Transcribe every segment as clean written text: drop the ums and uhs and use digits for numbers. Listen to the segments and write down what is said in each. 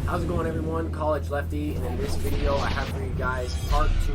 How's it going, everyone? College Lefty, and in this video I have for you guys part 2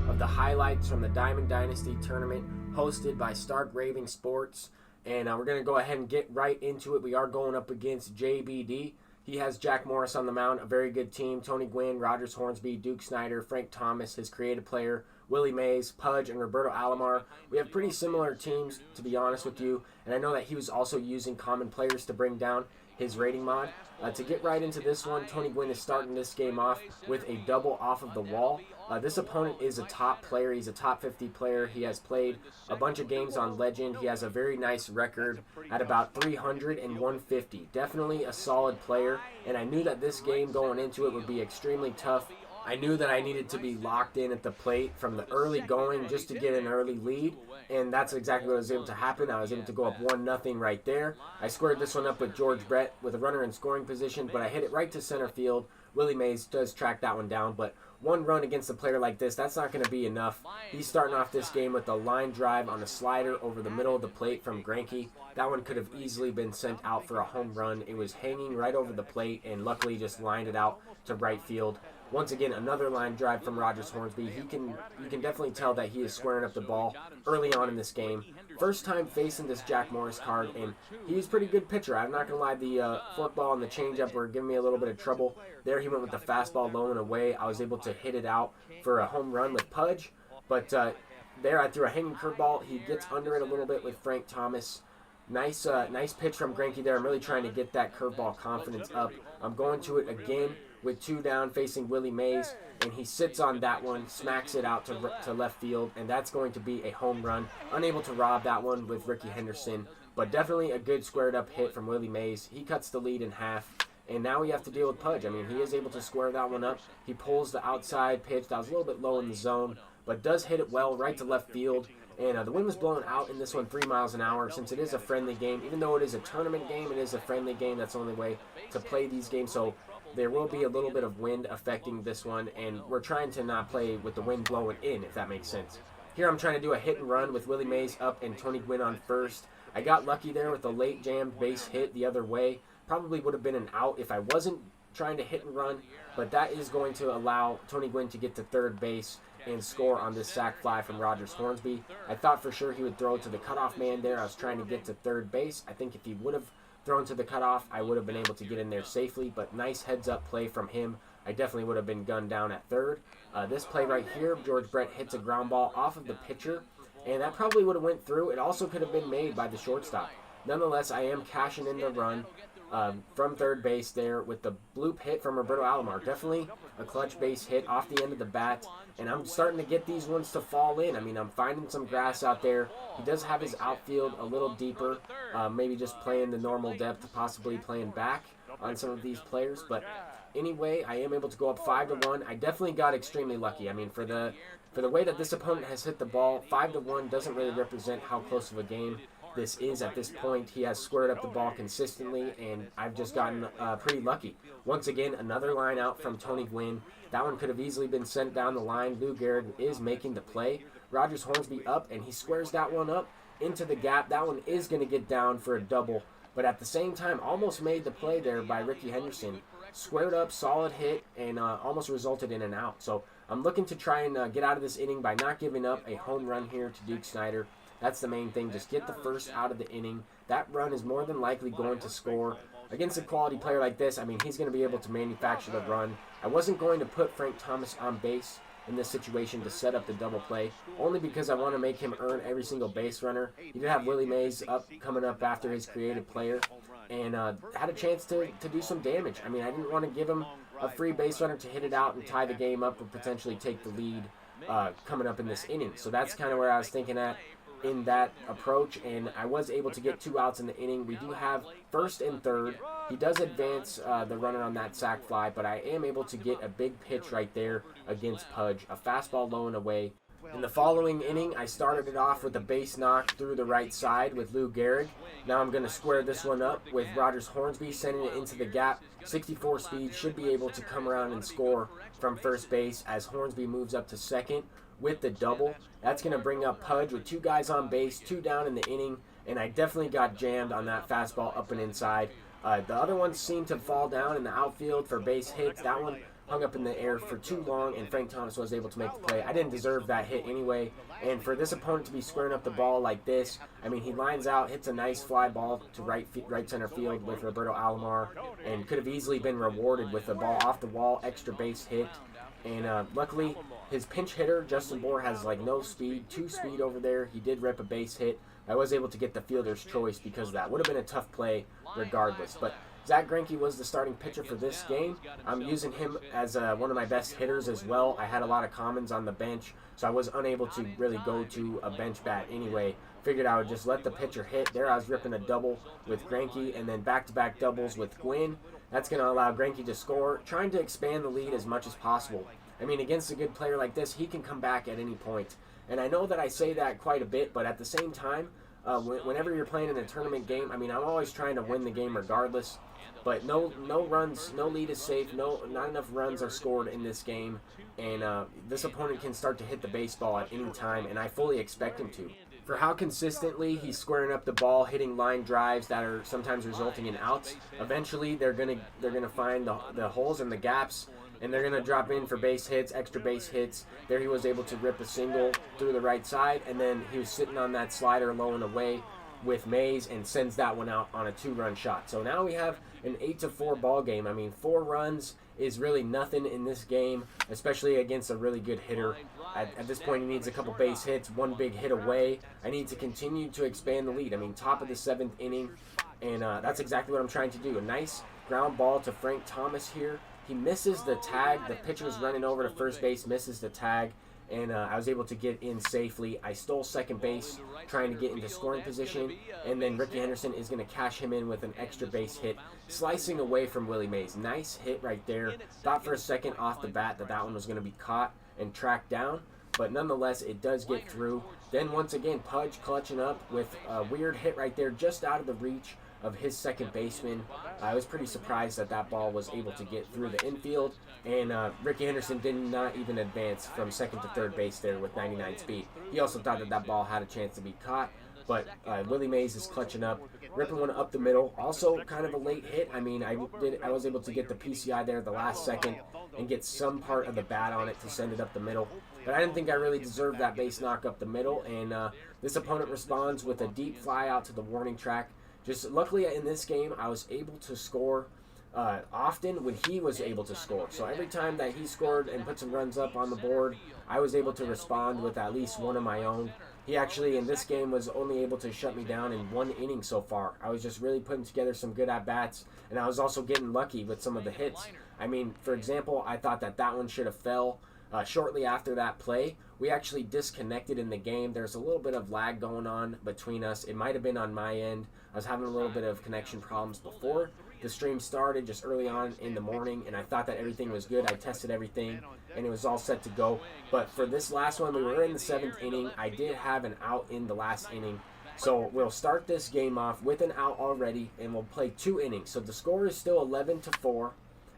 of the highlights from the Diamond Dynasty tournament hosted by Stark Raving Sports. And we're going to go ahead and get right into it. We are going up against JBD. He has Jack Morris on the mound, a very good team. Tony Gwynn, Rogers Hornsby, Duke Snider, Frank Thomas, his creative player, Willie Mays, Pudge, and Roberto Alomar. We have pretty similar teams, to be honest with you. And I know that he was also using common players to bring down his rating mod. To get right into this one, Tony Gwynn is starting this game off with a double off of the wall. This opponent is a top player. He's a top 50 player. He has played a bunch of games on Legend. He has a very nice record at about 300 and 150. Definitely a solid player, and I knew that this game going into it would be extremely tough. I knew that I needed to be locked in at the plate from the early going just to get an early lead, and that's exactly what was able to happen. I was able to go up 1-0 right there. I squared this one up with George Brett with a runner in scoring position, but I hit it right to center field. Willie Mays does track that one down, but one run against a player like this, that's not going to be enough. He's starting off this game with a line drive on a slider over the middle of the plate from Greinke. That one could have easily been sent out for a home run. It was hanging right over the plate, and luckily just lined it out to right field. Once again, another line drive from Rogers Hornsby. You can definitely tell that he is squaring up the ball early on in this game. First time facing this Jack Morris card, and he's a pretty good pitcher. I'm not going to lie, the forkball and the changeup were giving me a little bit of trouble. There he went with the fastball low and away. I was able to hit it out for a home run with Pudge, but there I threw a hanging curveball. He gets under it a little bit with Frank Thomas. Nice pitch from Greinke there. I'm really trying to get that curveball confidence up. I'm going to it again with 2 down facing Willie Mays, and he sits on that one, smacks it out to left field, and that's going to be a home run. Unable to rob that one with Ricky Henderson, but definitely a good squared up hit from Willie Mays. He cuts the lead in half, and now we have to deal with Pudge. I mean, he is able to square that one up. He pulls the outside pitch that was a little bit low in the zone, but does hit it well right to left field. And the wind was blowing out in this one 3 miles an hour. Since it is a friendly game, even though it is a tournament game, it is a friendly game. That's the only way to play these games. So there will be a little bit of wind affecting this one, and we're trying to not play with the wind blowing in, if that makes sense. Here I'm trying to do a hit and run with Willie Mays up and Tony Gwynn on first. I got lucky there with a late jammed base hit the other way. Probably would have been an out if I wasn't trying to hit and run, but that is going to allow Tony Gwynn to get to third base and score on this sac fly from Rogers Hornsby. I thought for sure he would throw to the cutoff man there. I was trying to get to third base. I think if he would have thrown to the cutoff, I would have been able to get in there safely, but nice heads-up play from him. I definitely would have been gunned down at third. This play right here, George Brett hits a ground ball off of the pitcher, and that probably would have went through. It also could have been made by the shortstop. Nonetheless, I am cashing in the run from third base there with the bloop hit from Roberto Alomar. Definitely a clutch base hit off the end of the bat, and I'm starting to get these ones to fall in. I mean, I'm finding some grass out there. He does have his outfield a little deeper, maybe just playing the normal depth, possibly playing back on some of these players. But anyway, I am able to go up 5-1. I definitely got extremely lucky. I mean, for the way that this opponent has hit the ball, 5-1 doesn't really represent how close of a game this is at this point. He has squared up the ball consistently, and I've just gotten pretty lucky. Once again, another line out from Tony Gwynn. That one could have easily been sent down the line. Lou Gehrig is making the play. Rogers Hornsby up, and he squares that one up into the gap. That one is going to get down for a double, but at the same time, almost made the play there by Ricky Henderson. Squared up, solid hit, and almost resulted in an out. So I'm looking to try and get out of this inning by not giving up a home run here to Duke Snider. That's the main thing. Just get the first out of the inning. That run is more than likely going to score. Against a quality player like this, I mean, he's going to be able to manufacture the run. I wasn't going to put Frank Thomas on base in this situation to set up the double play, only because I want to make him earn every single base runner. He did have Willie Mays coming up after his creative player, and had a chance to do some damage. I mean, I didn't want to give him a free base runner to hit it out and tie the game up or potentially take the lead coming up in this inning. So that's kind of where I was thinking at in that approach, and I was able to get 2 outs in the inning. We do have first and third. He does advance the runner on that sac fly, but I am able to get a big pitch right there against Pudge, a fastball low and away. In the following inning, I started it off with a base knock through the right side with Lou Gehrig. Now I'm going to square this one up with Rogers Hornsby, sending it into the gap. 64 speed, should be able to come around and score from first base as Hornsby moves up to second with the double. That's going to bring up Pudge with 2 guys on base, 2 down in the inning, and I definitely got jammed on that fastball up and inside. The other ones seemed to fall down in the outfield for base hits. That one hung up in the air for too long, and Frank Thomas was able to make the play. I didn't deserve that hit anyway, and for this opponent to be squaring up the ball like this, I mean, he lines out, hits a nice fly ball to right center field with Roberto Alomar, and could have easily been rewarded with a ball off the wall, extra base hit. And luckily, his pinch hitter, Justin Bohr, has like no speed, 2 speed over there. He did rip a base hit. I was able to get the fielder's choice because that would have been a tough play regardless. But Zach Greinke was the starting pitcher for this game. I'm using him as one of my best hitters as well. I had a lot of commons on the bench, so I was unable to really go to a bench bat anyway. Figured I would just let the pitcher hit. There I was ripping a double with Greinke, and then back-to-back doubles with Gwynn. That's going to allow Greinke to score, trying to expand the lead as much as possible. I mean, against a good player like this, he can come back at any point. And I know that I say that quite a bit, but at the same time, whenever you're playing in a tournament game, I mean, I'm always trying to win the game regardless. But no runs, no lead is safe. Not enough runs are scored in this game, and this opponent can start to hit the baseball at any time, and I fully expect him to. For how consistently he's squaring up the ball, hitting line drives that are sometimes resulting in outs, eventually they're gonna find the holes and the gaps, and they're gonna drop in for base hits, extra base hits. There he was able to rip a single through the right side, and then he was sitting on that slider low and away with Mays and sends that one out on a 2-run shot. So now we have an 8-4 ball game. I mean, 4 runs is really nothing in this game, especially against a really good hitter. At this point, he needs a couple base hits, 1 big hit away. I need to continue to expand the lead. I mean, top of the 7th inning, and that's exactly what I'm trying to do. A nice ground ball to Frank Thomas here. He misses the tag. The pitcher was running over to first base, misses the tag, and I was able to get in safely. I stole second base, trying to get into scoring position, and then Ricky Henderson is going to cash him in with an extra base hit, slicing away from Willie Mays. Nice hit right there. Thought for a second off the bat that one was going to be caught and tracked down, but nonetheless, it does get through. Then once again, Pudge clutching up with a weird hit right there, just out of the reach of his second baseman. I was pretty surprised that ball was able to get through the infield, and Ricky Henderson did not even advance from second to third base there with 99 speed. He also thought that ball had a chance to be caught, but Willie Mays is clutching up, ripping one up the middle. Also kind of a late hit. I mean, I was able to get the PCI there at the last second and get some part of the bat on it to send it up the middle. But I didn't think I really deserved that base knock up the middle, and this opponent responds with a deep fly out to the warning track. Just luckily in this game, I was able to score often when he was able to score. So every time that he scored and put some runs up on the board, I was able to respond with at least one of my own. He actually, in this game, was only able to shut me down in 1 inning so far. I was just really putting together some good at-bats, and I was also getting lucky with some of the hits. I mean, for example, I thought that one should have fell. Shortly after that play, we actually disconnected in the game. There's a little bit of lag going on between us. It might have been on my end. I was having a little bit of connection problems before the stream started, just early on in the morning, and I thought that everything was good. I tested everything, and it was all set to go. But for this last one, we were in the 7th inning. I did have an out in the last inning. So we'll start this game off with an out already, and we'll play 2 innings. So the score is still 11-4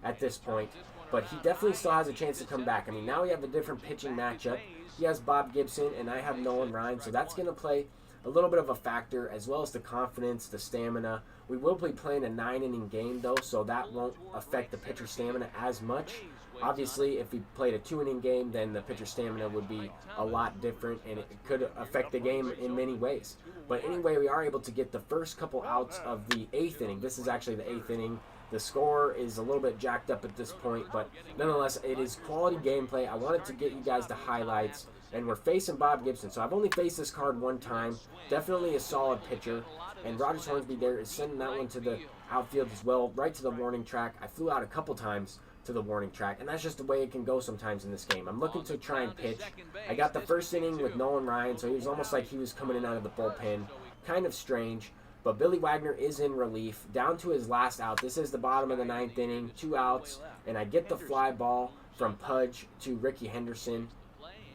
at this point. But he definitely still has a chance to come back. I mean, now we have a different pitching matchup. He has Bob Gibson, and I have Nolan Ryan. So that's going to play a little bit of a factor, as well as the confidence, the stamina. We will be playing a 9-inning game, though, so that won't affect the pitcher's stamina as much. Obviously, if we played a 2-inning game, then the pitcher's stamina would be a lot different, and it could affect the game in many ways. But anyway, we are able to get the first couple outs of the 8th inning. This is actually the 8th inning. The score is a little bit jacked up at this point, but nonetheless, it is quality gameplay. I wanted to get you guys the highlights, and we're facing Bob Gibson. So I've only faced this card one time. Definitely a solid pitcher, and Rogers Hornsby there is sending that one to the outfield as well, right to the warning track. I flew out a couple times to the warning track, and that's just the way it can go sometimes in this game. I'm looking to try and pitch. I got the first inning with Nolan Ryan, so he was almost like he was coming in out of the bullpen. Kind of strange. But Billy Wagner is in relief, down to his last out. This is the bottom of the 9th inning, 2 outs, and I get the fly ball from Pudge to Ricky Henderson.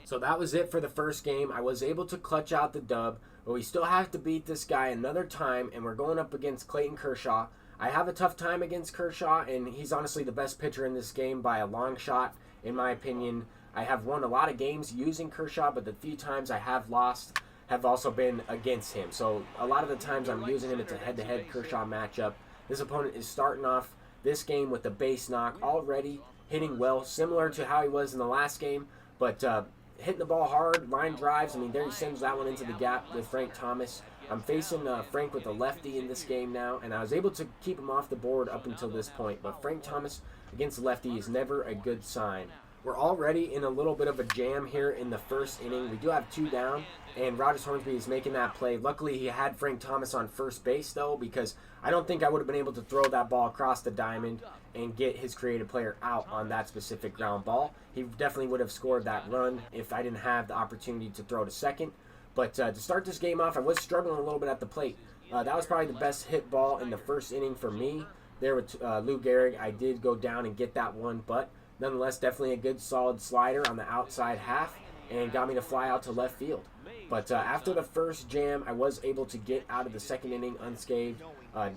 So that was it for the first game. I was able to clutch out the dub, but we still have to beat this guy another time, and we're going up against Clayton Kershaw. I have a tough time against Kershaw, and he's honestly the best pitcher in this game by a long shot, in my opinion. I have won a lot of games using Kershaw, but the few times I have lost have also been against him. So a lot of the times I'm using him, it's a head-to-head Kershaw matchup, This opponent is starting off this game with a base knock, already hitting well, similar to how he was in the last game, but hitting the ball hard, line drives. I mean, there he sends that one into the gap with Frank Thomas. I'm facing Frank with a lefty in this game now, and I was able to keep him off the board up until this point, but Frank Thomas against lefty is never a good sign. We're already in a little bit of a jam here in the first inning. We do have 2 down, and Rogers Hornsby is making that play. Luckily, he had Frank Thomas on first base, though, because I don't think I would have been able to throw that ball across the diamond and get his creative player out on that specific ground ball. He definitely would have scored that run if I didn't have the opportunity to throw to second. But to start this game off, I was struggling a little bit at the plate. That was probably the best hit ball in the first inning for me. There with Lou Gehrig, I did go down and get that one, but nonetheless, definitely a good solid slider on the outside half and got me to fly out to left field. But after the first jam, I was able to get out of the second inning unscathed.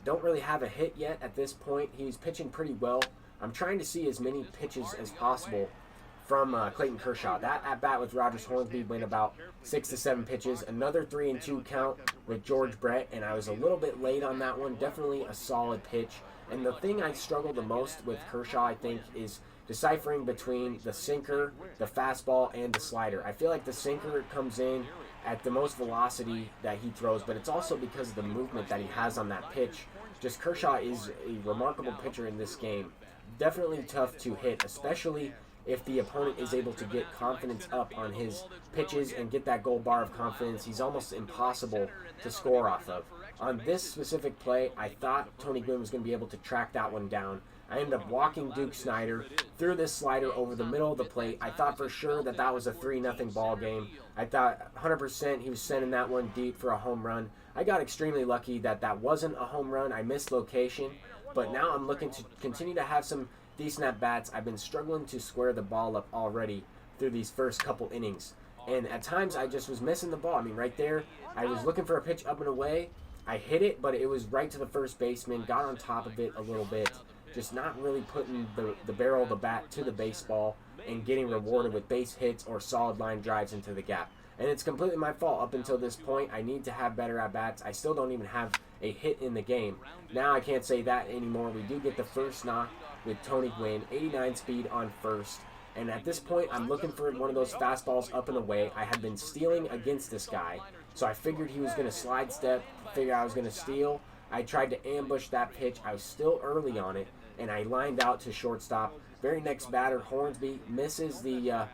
Don't really have a hit yet at this point. He's pitching pretty well. I'm trying to see as many pitches as possible from Clayton Kershaw. That at-bat with Rogers Hornsby went about 6 to 7 pitches. Another 3-2 count with George Brett, and I was a little bit late on that one. Definitely a solid pitch. And the thing I struggle the most with Kershaw, I think, is deciphering between the sinker, the fastball, and the slider. I feel like the sinker comes in at the most velocity that he throws, but it's also because of the movement that he has on that pitch. Just Kershaw is a remarkable pitcher in this game. Definitely tough to hit, especially if the opponent is able to get confidence up on his pitches and get that gold bar of confidence. He's almost impossible to score off of. On this specific play, I thought Tony Gwynn was going to be able to track that one down. I ended up walking Duke Snider through this slider over the middle of the plate. I thought for sure that that was a 3-0 ball game. I thought 100% he was sending that one deep for a home run. I got extremely lucky that that wasn't a home run. I missed location, but now I'm looking to continue to have some decent at-bats. I've been struggling to square the ball up already through these first couple innings, and at times I just was missing the ball. I mean, right there, I was looking for a pitch up and away. I hit it, but it was right to the first baseman, got on top of it a little bit. Just not really putting the barrel of the bat to the baseball and getting rewarded with base hits or solid line drives into the gap. And it's completely my fault up until this point. I need to have better at-bats. I still don't even have a hit in the game. Now I can't say that anymore. We do get the first knock with Tony Gwynn, 89 speed on first. And at this point, I'm looking for one of those fastballs up and away. I had been stealing against this guy, so I figured he was going to slide step, figured I was going to steal. I tried to ambush that pitch. I was still early on it, and I lined out to shortstop. Very next batter, Hornsby, misses the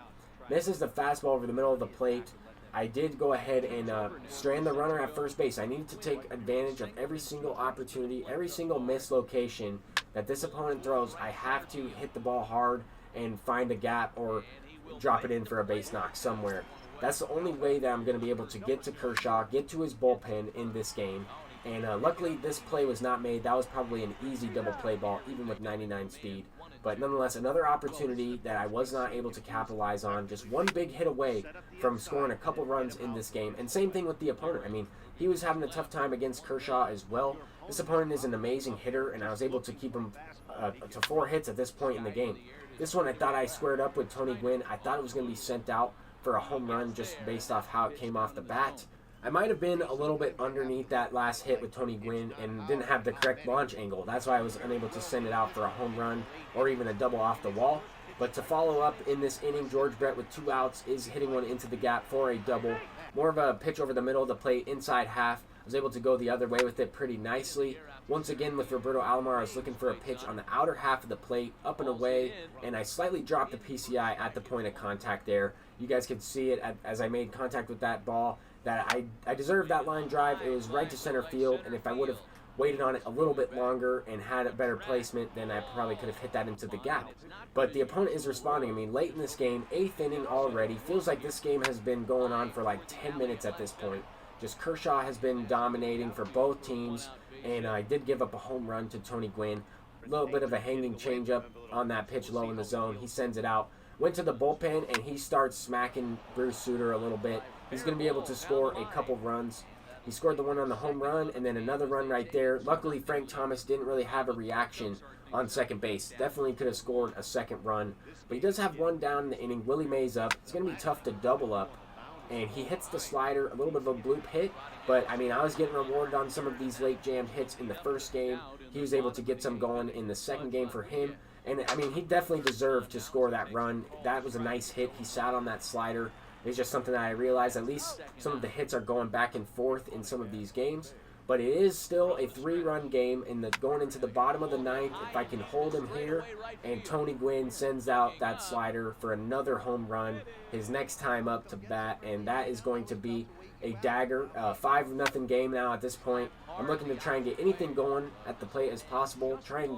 fastball over the middle of the plate. I did go ahead and strand the runner at first base. I needed to take advantage of every single opportunity, every single missed location that this opponent throws. I have to hit the ball hard and find a gap or drop it in for a base knock somewhere. That's the only way that I'm going to be able to get to Kershaw, get to his bullpen in this game. And luckily, this play was not made. That was probably an easy double play ball, even with 99 speed. But nonetheless, another opportunity that I was not able to capitalize on. Just one big hit away from scoring a couple runs in this game. And same thing with the opponent. I mean, he was having a tough time against Kershaw as well. This opponent is an amazing hitter, and I was able to keep him to 4 hits at this point in the game. This one, I thought I squared up with Tony Gwynn. I thought it was going to be sent out for a home run just based off how it came off the bat. I might have been a little bit underneath that last hit with Tony Gwynn and didn't have the correct launch angle. That's why I was unable to send it out for a home run or even a double off the wall. But to follow up in this inning, George Brett with 2 outs is hitting one into the gap for a double. More of a pitch over the middle of the plate, inside half. I was able to go the other way with it pretty nicely. Once again with Roberto Alomar, I was looking for a pitch on the outer half of the plate, up and away, and I slightly dropped the PCI at the point of contact there. You guys can see it as I made contact with that ball, that I deserved that line drive. It was right to center field, and if I would have waited on it a little bit longer and had a better placement, then I probably could have hit that into the gap. But the opponent is responding. I mean, late in this game, 8th inning already. Feels like this game has been going on for like 10 minutes at this point. Just Kershaw has been dominating for both teams, and I did give up a home run to Tony Gwynn. A little bit of a hanging changeup on that pitch low in the zone. He sends it out. Went to the bullpen, and he starts smacking Bruce Sutter a little bit. He's going to be able to score a couple runs. He scored the one on the home run, and then another run right there. Luckily, Frank Thomas didn't really have a reaction on second base. Definitely could have scored a second run. But he does have one down in the inning. Willie Mays up. It's going to be tough to double up. And he hits the slider, a little bit of a bloop hit. But, I mean, I was getting rewarded on some of these late jam hits in the first game. he was able to get some going in the second game for him. And, I mean, he definitely deserved to score that run. That was a nice hit. He sat on that slider. It's just something that I realized at least some of the hits are going back and forth in some of these games. But it is still a 3-run game going into the bottom of the ninth. If I can hold him here and Tony Gwynn sends out that slider for another home run, his next time up to bat, and that is going to be a dagger. 5-0 game now at this point. I'm looking to try and get anything going at the plate as possible. Try and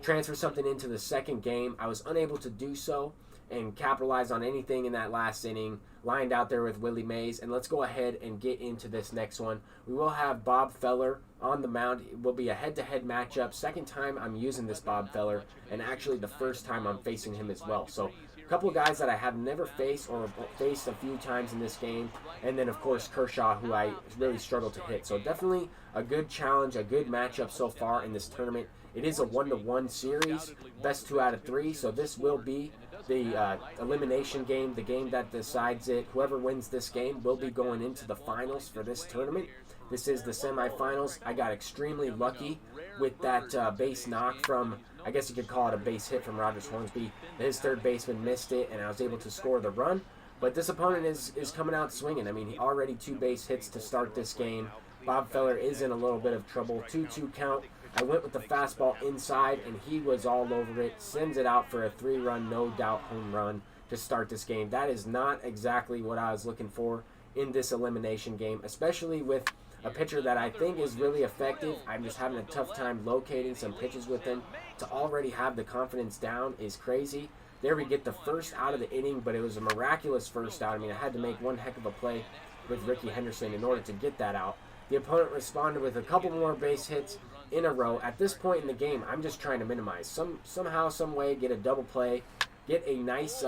transfer something into the second game. I was unable to do so and capitalize on anything in that last inning. Lined out there with Willie Mays, and let's go ahead and get into this next one. We will have Bob Feller on the mound. It will be a head-to-head matchup. Second time I'm using this Bob Feller, and actually the first time I'm facing him as well. So a couple of guys that I have never faced or faced a few times in this game, and then of course Kershaw, who I really struggled to hit. So definitely a good challenge, a good matchup so far in this tournament. It is a 1-1 series, best 2 out of 3, so this will be the elimination game, the game that decides it. Whoever wins this game will be going into the finals for this tournament. This is the semifinals. I got extremely lucky with that base knock from, I guess you could call it a base hit from Rogers Hornsby. His third baseman missed it, and I was able to score the run. But this opponent is coming out swinging. I mean, he already 2 base hits to start this game. Bob Feller is in a little bit of trouble. 2-2 count. I went with the fastball inside, and he was all over it. Sends it out for a 3-run, no-doubt home run to start this game. That is not exactly what I was looking for in this elimination game, especially with a pitcher that I think is really effective. I'm just having a tough time locating some pitches with him. To already have the confidence down is crazy. There we get the first out of the inning, but it was a miraculous first out. I mean, I had to make one heck of a play with Ricky Henderson in order to get that out. The opponent responded with a couple more base hits in a row. At this point in the game, I'm just trying to minimize. Somehow, some way, get a double play, get a nice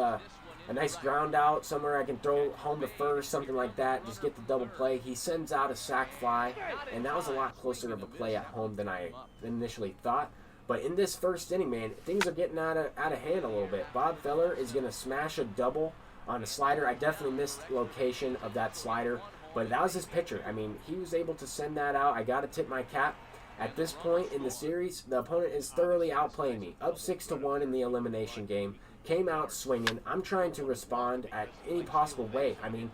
ground out somewhere I can throw home to first, something like that. Just get the double play. He sends out a sac fly, and that was a lot closer of a play at home than I initially thought. But in this first inning, man, things are getting out of hand a little bit. Bob Feller is going to smash a double on a slider. I definitely missed the location of that slider, but that was his pitcher. I mean, he was able to send that out. I got to tip my cap. At this point in the series, the opponent is thoroughly outplaying me. Up 6-1 in the elimination game. Came out swinging. I'm trying to respond at any possible way. I mean,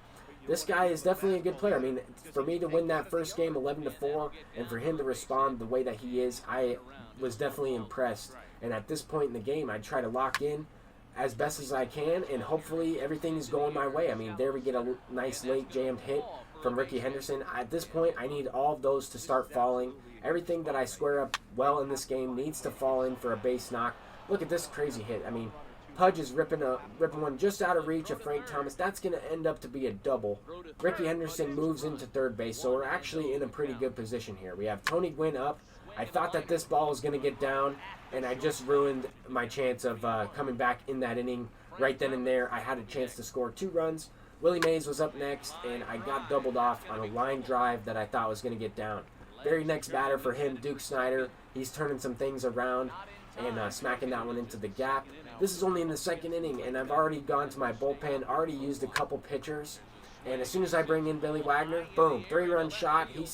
this guy is definitely a good player. I mean, for me to win that first game 11-4 and for him to respond the way that he is, I was definitely impressed. And at this point in the game, I try to lock in as best as I can, and hopefully everything is going my way. I mean, there we get a nice late jammed hit from Ricky Henderson. At this point, I need all of those to start falling. Everything that I square up well in this game needs to fall in for a base knock. Look at this crazy hit. I mean, Pudge is ripping one just out of reach of Frank Thomas. That's going to end up to be a double. Ricky Henderson moves into third base, so we're actually in a pretty good position here. We have Tony Gwynn up. I thought that this ball was going to get down, and I just ruined my chance of coming back in that inning right then and there. I had a chance to score 2 runs. Willie Mays was up next, and I got doubled off on a line drive that I thought was going to get down. Very next batter for him, Duke Snyder. He's turning some things around and smacking that one into the gap. This is only in the second inning, and I've already gone to my bullpen, already used a couple pitchers. And as soon as I bring in Billy Wagner, boom, 3-run shot. He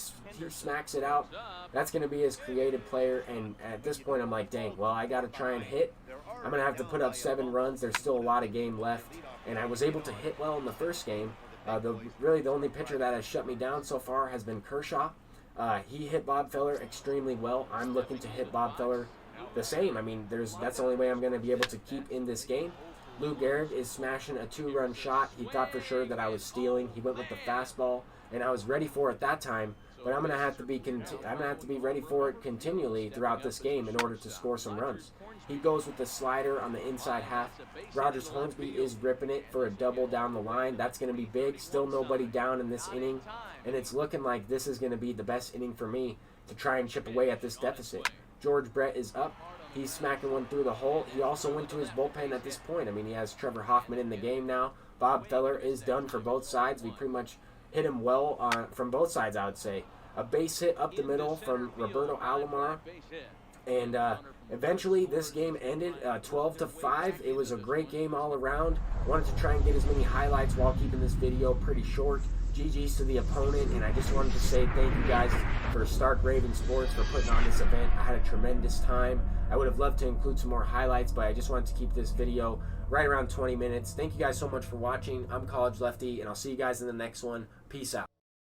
smacks it out. That's going to be his creative player. And at this point, I'm like, dang, well, I got to try and hit. I'm going to have to put up 7 runs. There's still a lot of game left. And I was able to hit well in the first game. Really, the only pitcher that has shut me down so far has been Kershaw. He hit Bob Feller extremely well. I'm looking to hit Bob Feller the same. I mean, that's the only way I'm going to be able to keep in this game. Lou Gehrig is smashing a 2-run shot. He thought for sure that I was stealing. He went with the fastball, and I was ready for it that time. But I'm gonna have to be ready for it continually throughout this game in order to score some runs. He goes with the slider on the inside half. Rogers Hornsby is ripping it for a double down the line. That's gonna be big. Still nobody down in this inning, and it's looking like this is gonna be the best inning for me to try and chip away at this deficit. George Brett is up. He's smacking one through the hole. He also went to his bullpen at this point. I mean, he has Trevor Hoffman in the game now. Bob Feller is done for both sides. We pretty much hit him well from both sides, I would say. A base hit up the middle from Roberto Alomar. And eventually this game ended 12-5. It was a great game all around. Wanted to try and get as many highlights while keeping this video pretty short. GG's to the opponent, and I just wanted to say thank you guys for Stark Raven Sports for putting on this event. I had a tremendous time. I would have loved to include some more highlights, but I just wanted to keep this video right around 20 minutes. Thank you guys so much for watching. I'm College Lefty, and I'll see you guys in the next one. Peace out.